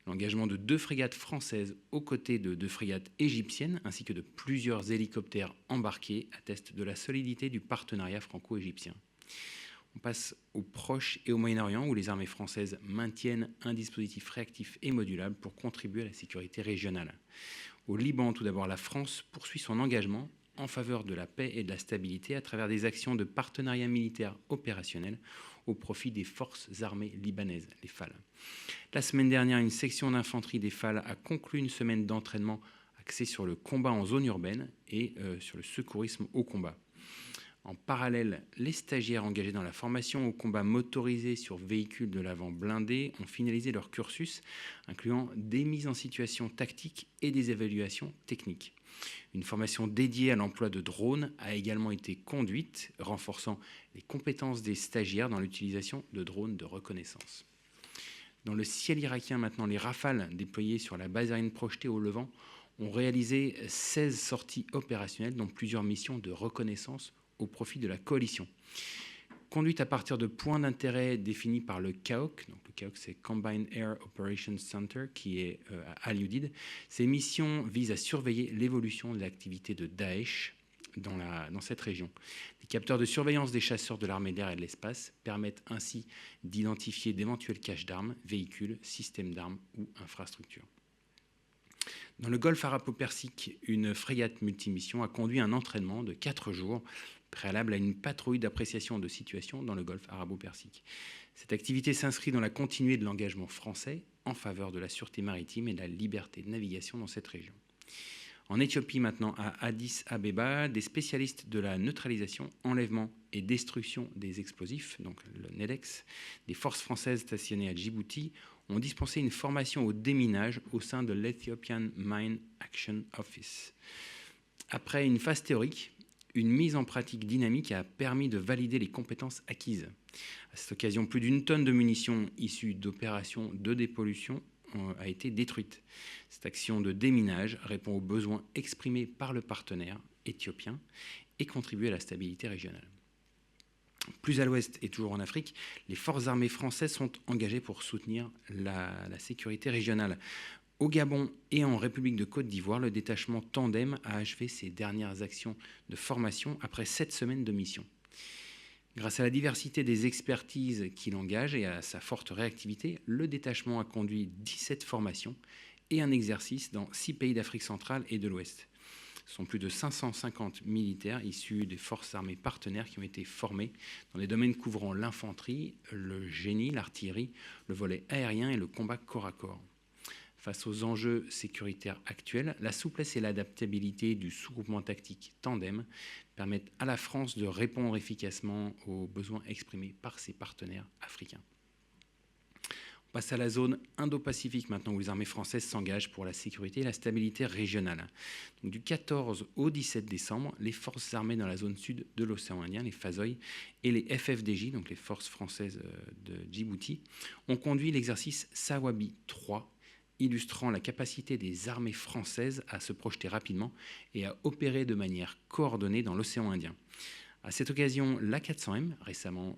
L'engagement de 2 frégates françaises aux côtés de 2 frégates égyptiennes ainsi que de plusieurs hélicoptères embarqués atteste de la solidité du partenariat franco-égyptien. On passe au Proche et au Moyen-Orient où les armées françaises maintiennent un dispositif réactif et modulable pour contribuer à la sécurité régionale. Au Liban, tout d'abord, la France poursuit son engagement en faveur de la paix et de la stabilité à travers des actions de partenariat militaire opérationnel au profit des forces armées libanaises, les FAL. La semaine dernière, une section d'infanterie des FAL a conclu une semaine d'entraînement axée sur le combat en zone urbaine et sur le secourisme au combat. En parallèle, les stagiaires engagés dans la formation au combat motorisé sur véhicules de l'avant blindés ont finalisé leur cursus, incluant des mises en situation tactiques et des évaluations techniques. Une formation dédiée à l'emploi de drones a également été conduite, renforçant les compétences des stagiaires dans l'utilisation de drones de reconnaissance. Dans le ciel irakien, maintenant, les Rafales déployés sur la base aérienne projetée au Levant ont réalisé 16 sorties opérationnelles, dont plusieurs missions de reconnaissance au profit de la coalition. Conduite à partir de points d'intérêt définis par le CAOC, donc le CAOC c'est Combined Air Operations Center qui est à Al Udeid, ces missions visent à surveiller l'évolution de l'activité de Daesh dans cette région. Les capteurs de surveillance des chasseurs de l'armée d'air et de l'espace permettent ainsi d'identifier d'éventuels caches d'armes, véhicules, systèmes d'armes ou infrastructures. Dans le golfe arabo-persique, une frégate multimission a conduit un entraînement de 4 jours préalable à une patrouille d'appréciation de situation dans le golfe arabo-persique. Cette activité s'inscrit dans la continuité de l'engagement français en faveur de la sûreté maritime et de la liberté de navigation dans cette région. En Éthiopie maintenant, à Addis Abeba, des spécialistes de la neutralisation, enlèvement et destruction des explosifs, donc le NEDEX, des forces françaises stationnées à Djibouti, ont dispensé une formation au déminage au sein de l'Ethiopian Mine Action Office. Après une phase théorique, une mise en pratique dynamique a permis de valider les compétences acquises. À cette occasion, plus d'1 tonne de munitions issues d'opérations de dépollution a été détruite. Cette action de déminage répond aux besoins exprimés par le partenaire éthiopien et contribue à la stabilité régionale. Plus à l'ouest et toujours en Afrique, les forces armées françaises sont engagées pour soutenir la sécurité régionale. Au Gabon et en République de Côte d'Ivoire, le détachement Tandem a achevé ses dernières actions de formation après 7 semaines de mission. Grâce à la diversité des expertises qu'il engage et à sa forte réactivité, le détachement a conduit 17 formations et un exercice dans 6 pays d'Afrique centrale et de l'Ouest. Ce sont plus de 550 militaires issus des forces armées partenaires qui ont été formés dans des domaines couvrant l'infanterie, le génie, l'artillerie, le volet aérien et le combat corps à corps. Face aux enjeux sécuritaires actuels, la souplesse et l'adaptabilité du sous-groupement tactique Tandem permettent à la France de répondre efficacement aux besoins exprimés par ses partenaires africains. On passe à la zone Indo-Pacifique maintenant où les armées françaises s'engagent pour la sécurité et la stabilité régionale. Donc, du 14 au 17 décembre, les forces armées dans la zone sud de l'océan Indien, les FASOI, et les FFDJ, donc les forces françaises de Djibouti, ont conduit l'exercice Sawabi 3, illustrant la capacité des armées françaises à se projeter rapidement et à opérer de manière coordonnée dans l'océan Indien. À cette occasion, l'A400M, récemment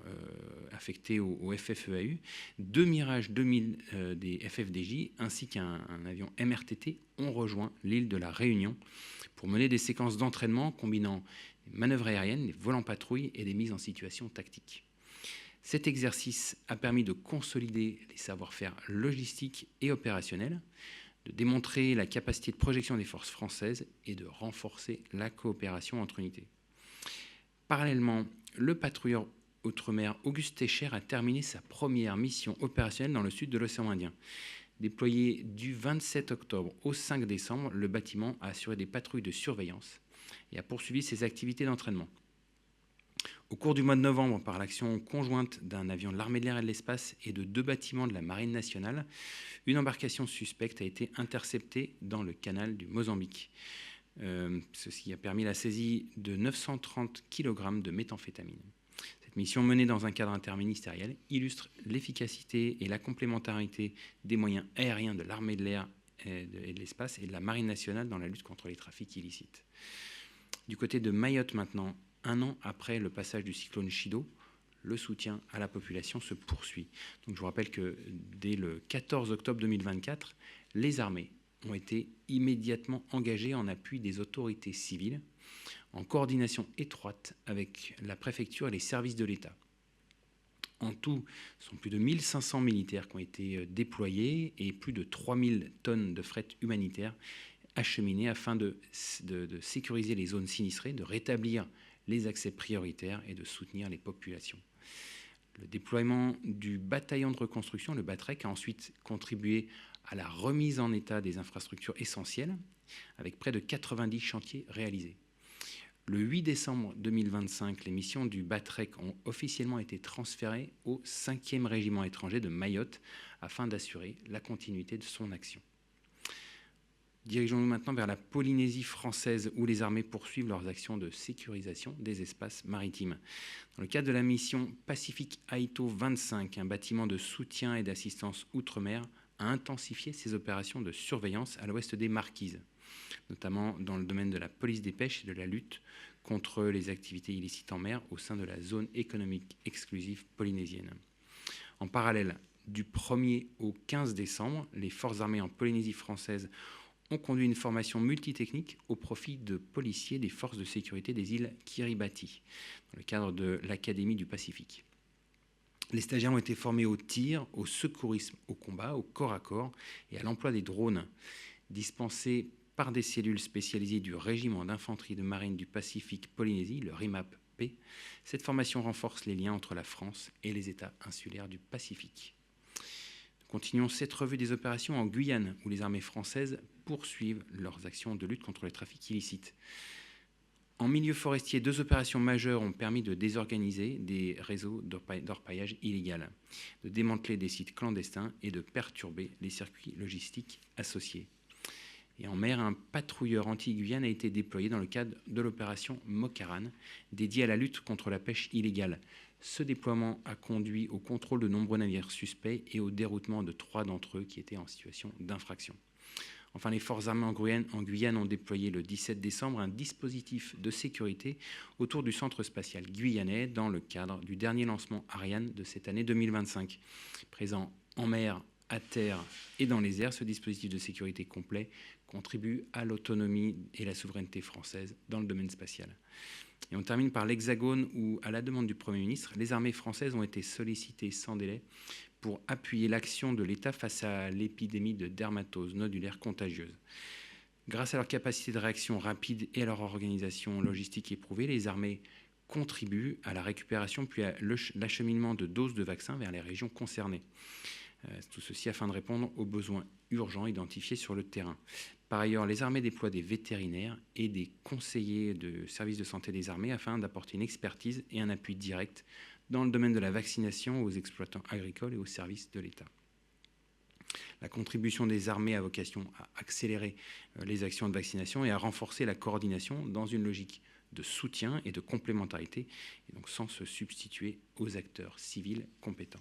affecté au FFEAU, 2 Mirage 2000 des FFDJ ainsi qu'un avion MRTT ont rejoint l'île de la Réunion pour mener des séquences d'entraînement combinant des manœuvres aériennes, des vols en patrouille et des mises en situation tactique. Cet exercice a permis de consolider les savoir-faire logistiques et opérationnels, de démontrer la capacité de projection des forces françaises et de renforcer la coopération entre unités. Parallèlement, le patrouilleur Outre-mer Auguste Técher a terminé sa première mission opérationnelle dans le sud de l'océan Indien. Déployé du 27 octobre au 5 décembre, le bâtiment a assuré des patrouilles de surveillance et a poursuivi ses activités d'entraînement. Au cours du mois de novembre, par l'action conjointe d'un avion de l'armée de l'air et de l'espace et de 2 bâtiments de la Marine nationale, une embarcation suspecte a été interceptée dans le canal du Mozambique. Ceci a permis la saisie de 930 kg de méthamphétamine. Cette mission menée dans un cadre interministériel illustre l'efficacité et la complémentarité des moyens aériens de l'armée de l'air et de l'espace et de la Marine nationale dans la lutte contre les trafics illicites. Du côté de Mayotte maintenant, 1 an après le passage du cyclone Chido, le soutien à la population se poursuit. Donc je vous rappelle que dès le 14 octobre 2024, les armées ont été immédiatement engagées en appui des autorités civiles, en coordination étroite avec la préfecture et les services de l'État. En tout, ce sont plus de 1500 militaires qui ont été déployés et plus de 3000 tonnes de fret humanitaire acheminées afin de sécuriser les zones sinistrées, de rétablir les accès prioritaires et de soutenir les populations. Le déploiement du bataillon de reconstruction, le BATREC, a ensuite contribué à la remise en état des infrastructures essentielles, avec près de 90 chantiers réalisés. Le 8 décembre 2025, les missions du BATREC ont officiellement été transférées au 5e régiment étranger de Mayotte afin d'assurer la continuité de son action. Dirigeons-nous maintenant vers la Polynésie française où les armées poursuivent leurs actions de sécurisation des espaces maritimes. Dans le cadre de la mission Pacific Aito 25, un bâtiment de soutien et d'assistance outre-mer a intensifié ses opérations de surveillance à l'ouest des Marquises, notamment dans le domaine de la police des pêches et de la lutte contre les activités illicites en mer au sein de la zone économique exclusive polynésienne. En parallèle, du 1er au 15 décembre, les forces armées en Polynésie française ont conduit une formation multitechnique au profit de policiers des forces de sécurité des îles Kiribati, dans le cadre de l'Académie du Pacifique. Les stagiaires ont été formés au tir, au secourisme, au combat, au corps à corps et à l'emploi des drones, dispensés par des cellules spécialisées du Régiment d'infanterie de marine du Pacifique Polynésie, le RIMAP-P. Cette formation renforce les liens entre la France et les États insulaires du Pacifique. Continuons cette revue des opérations en Guyane, où les armées françaises poursuivent leurs actions de lutte contre les trafics illicites. En milieu forestier, 2 opérations majeures ont permis de désorganiser des réseaux d'orpaillage illégal, de démanteler des sites clandestins et de perturber les circuits logistiques associés. Et en mer, un patrouilleur anti-Guyane a été déployé dans le cadre de l'opération Mokaran, dédiée à la lutte contre la pêche illégale. Ce déploiement a conduit au contrôle de nombreux navires suspects et au déroutement de 3 d'entre eux qui étaient en situation d'infraction. Enfin, les forces armées en Guyane ont déployé le 17 décembre un dispositif de sécurité autour du centre spatial guyanais dans le cadre du dernier lancement Ariane de cette année 2025. Présent en mer, à terre et dans les airs, ce dispositif de sécurité complet contribue à l'autonomie et la souveraineté française dans le domaine spatial. Et on termine par l'Hexagone où, à la demande du Premier ministre, les armées françaises ont été sollicitées sans délai pour appuyer l'action de l'État face à l'épidémie de dermatose nodulaire contagieuse. Grâce à leur capacité de réaction rapide et à leur organisation logistique éprouvée, les armées contribuent à la récupération puis à l'acheminement de doses de vaccins vers les régions concernées. Tout ceci afin de répondre aux besoins urgents identifiés sur le terrain. Par ailleurs, les armées déploient des vétérinaires et des conseillers de services de santé des armées afin d'apporter une expertise et un appui direct dans le domaine de la vaccination aux exploitants agricoles et aux services de l'État. La contribution des armées a vocation à accélérer les actions de vaccination et à renforcer la coordination dans une logique de soutien et de complémentarité, et donc sans se substituer aux acteurs civils compétents.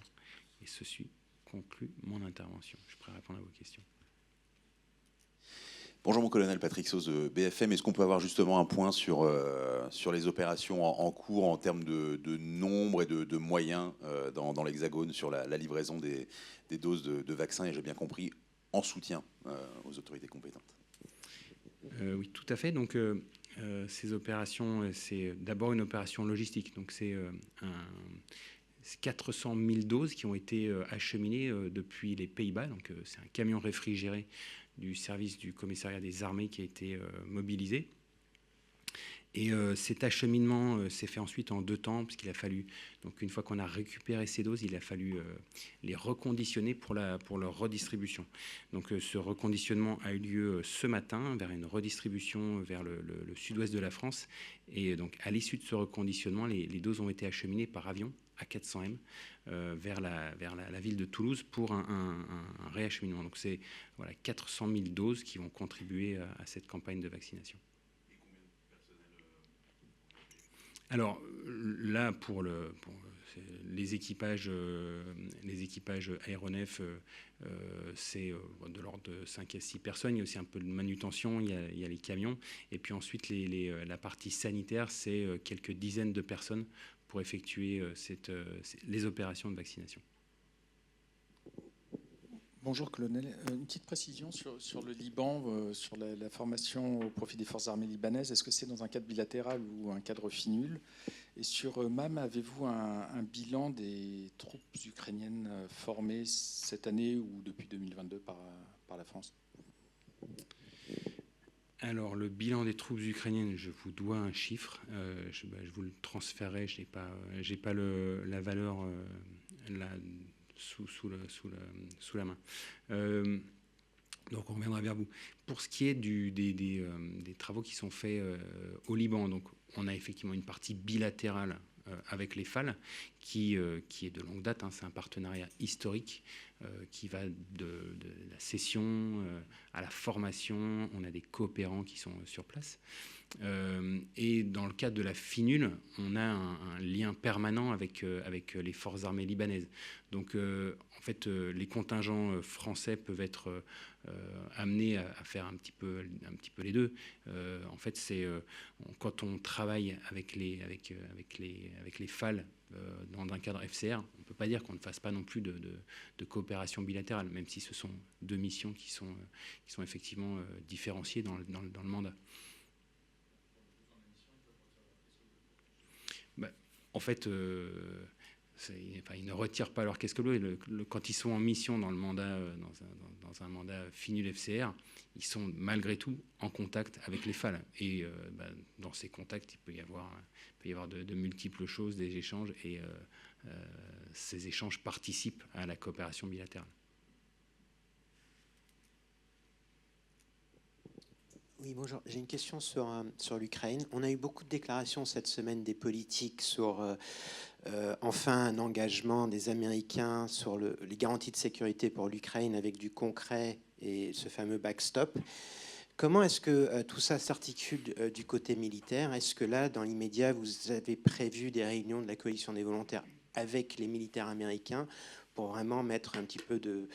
Et ceci conclut mon intervention. Je suis prêt à répondre à vos questions. Bonjour mon colonel Patrick Sauze de BFM. Est-ce qu'on peut avoir justement un point sur les opérations en cours en termes de nombre et de moyens dans l'Hexagone sur la livraison des doses de vaccins, et j'ai bien compris, en soutien aux autorités compétentes? Oui, tout à fait. Donc, ces opérations, c'est d'abord une opération logistique. Donc, c'est 400 000 doses qui ont été acheminées depuis les Pays-Bas. Donc, c'est un camion réfrigéré du service du commissariat des armées qui a été mobilisé. Et cet acheminement s'est fait ensuite en 2 temps, puisqu'il a fallu, donc une fois qu'on a récupéré ces doses, il a fallu les reconditionner pour leur redistribution. Donc ce reconditionnement a eu lieu ce matin vers une redistribution vers le sud-ouest de la France. Et donc à l'issue de ce reconditionnement, les doses ont été acheminées par avion à 400M vers la ville de Toulouse pour un réacheminement. Donc c'est 400 000 doses qui vont contribuer à cette campagne de vaccination. Alors là, pour les équipages aéronefs, c'est de l'ordre de 5 à 6 personnes. Il y a aussi un peu de manutention, il y a les camions. Et puis ensuite, la partie sanitaire, c'est quelques dizaines de personnes pour effectuer les opérations de vaccination. Bonjour colonel, une petite précision sur le Liban, sur la formation au profit des forces armées libanaises. Est-ce que c'est dans un cadre bilatéral ou un cadre FINUL? Et sur MAM, avez-vous un bilan des troupes ukrainiennes formées cette année ou depuis 2022 par la France? Alors le bilan des troupes ukrainiennes, je vous dois un chiffre, je vous le transférerai, je n'ai pas la valeur sous la main. Donc on reviendra vers vous. Pour ce qui est des travaux qui sont faits au Liban, donc on a effectivement une partie bilatérale avec les FAL qui est de longue date, hein, c'est un partenariat historique qui va de la cession à la formation. On a des coopérants qui sont sur place. Et dans le cadre de la FINUL, on a un lien permanent avec les forces armées libanaises. Donc en fait, les contingents français peuvent être amenés à faire un petit peu les deux. En fait, c'est quand on travaille avec les FAL dans un cadre FCR, on ne peut pas dire qu'on ne fasse pas non plus de coopération bilatérale, même si ce sont 2 missions qui sont effectivement différenciées dans le mandat. En fait, ils ne retirent pas leur casque bleu. Quand ils sont en mission dans le mandat, dans un mandat FINUL FCR, ils sont malgré tout en contact avec les FAL. Et dans ces contacts, il peut y avoir de multiples choses, des échanges, et ces échanges participent à la coopération bilatérale. Oui, bonjour. J'ai une question sur l'Ukraine. On a eu beaucoup de déclarations cette semaine des politiques sur enfin un engagement des Américains sur les garanties de sécurité pour l'Ukraine avec du concret et ce fameux backstop. Comment est-ce que tout ça s'articule du côté militaire? Est-ce que là, dans l'immédiat, vous avez prévu des réunions de la coalition des volontaires avec les militaires américains pour vraiment mettre un petit peu de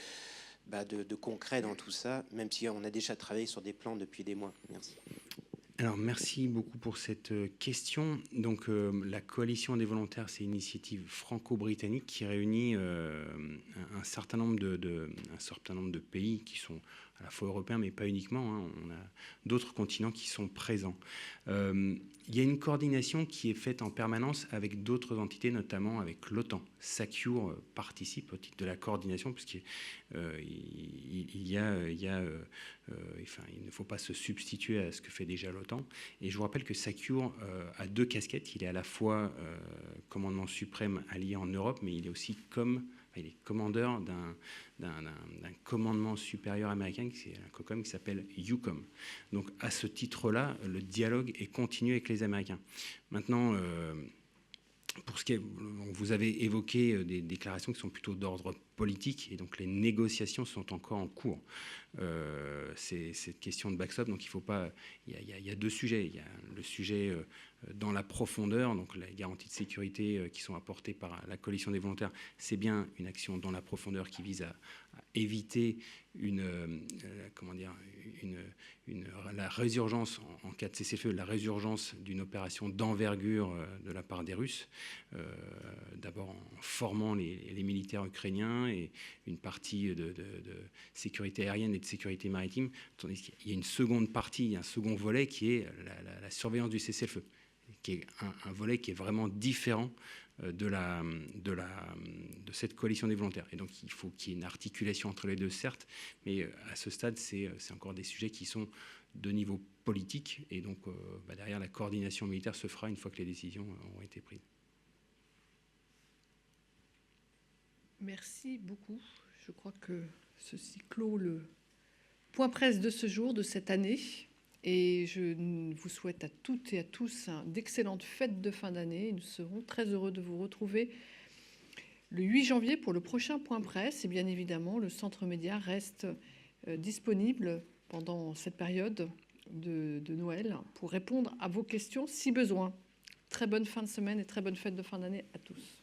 concret dans tout ça, même si on a déjà travaillé sur des plans depuis des mois? Merci. Alors, merci beaucoup pour cette question. Donc, la coalition des volontaires, c'est une initiative franco-britannique qui réunit un certain nombre de pays qui sont à la fois européens, mais pas uniquement, hein. On a d'autres continents qui sont présents. Il y a une coordination qui est faite en permanence avec d'autres entités, notamment avec l'OTAN. SACEUR participe au titre de la coordination, puisqu'il il ne faut pas se substituer à ce que fait déjà l'OTAN. Et je vous rappelle que SACEUR a 2 casquettes. Il est à la fois commandement suprême allié en Europe, mais il est aussi il est commandeur d'un commandement supérieur américain, c'est un COCOM qui s'appelle EUCOM. Donc à ce titre-là, le dialogue est continu avec les Américains. Maintenant, pour ce qui est, vous avez évoqué des déclarations qui sont plutôt d'ordre politique, et donc les négociations sont encore en cours. C'est cette question de backstop, donc il faut pas. Il y a 2 sujets. Il y a le sujet dans la profondeur, donc les garanties de sécurité qui sont apportées par la coalition des volontaires. C'est bien une action dans la profondeur qui vise à éviter la résurgence en cas de cessez-le-feu, la résurgence d'une opération d'envergure de la part des Russes, d'abord en formant les militaires ukrainiens et une partie de sécurité aérienne et de sécurité maritime, tandis qu'il y a une seconde partie, un second volet qui est la surveillance du cessez-le-feu, qui est un volet qui est vraiment différent de cette coalition des volontaires. Et donc, il faut qu'il y ait une articulation entre les deux, certes, mais à ce stade, c'est encore des sujets qui sont de niveau politique. Et donc, derrière, la coordination militaire se fera une fois que les décisions auront été prises. Merci beaucoup. Je crois que ceci clôt le point presse de ce jour, de cette année. Et je vous souhaite à toutes et à tous d'excellentes fêtes de fin d'année. Nous serons très heureux de vous retrouver le 8 janvier pour le prochain point presse. Et bien évidemment, le Centre Média reste disponible pendant cette période de Noël pour répondre à vos questions si besoin. Très bonne fin de semaine et très bonne fête de fin d'année à tous.